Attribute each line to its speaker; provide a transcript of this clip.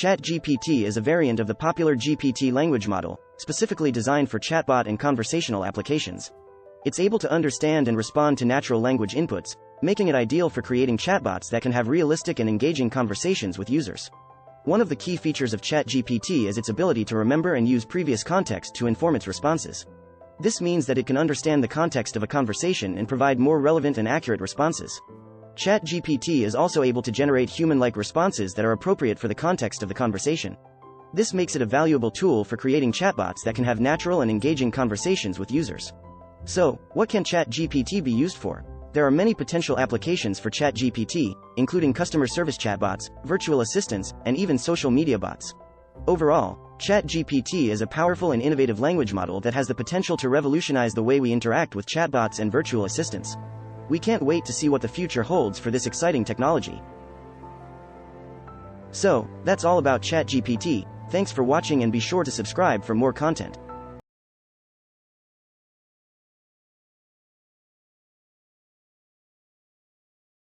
Speaker 1: ChatGPT is a variant of the popular GPT language model, specifically designed for chatbot and conversational applications. It's able to understand and respond to natural language inputs, making it ideal for creating chatbots that can have realistic and engaging conversations with users. One of the key features of ChatGPT is its ability to remember and use previous context to inform its responses. This means that it can understand the context of a conversation and provide more relevant and accurate responses. ChatGPT is also able to generate human-like responses that are appropriate for the context of the conversation. This makes it a valuable tool for creating chatbots that can have natural and engaging conversations with users. So, what can ChatGPT be used for? There are many potential applications for ChatGPT, including customer service chatbots, virtual assistants, and even social media bots. Overall, ChatGPT is a powerful and innovative language model that has the potential to revolutionize the way we interact with chatbots and virtual assistants. We can't wait to see what the future holds for this exciting technology. So, that's all about ChatGPT. Thanks for watching and be sure to subscribe for more content.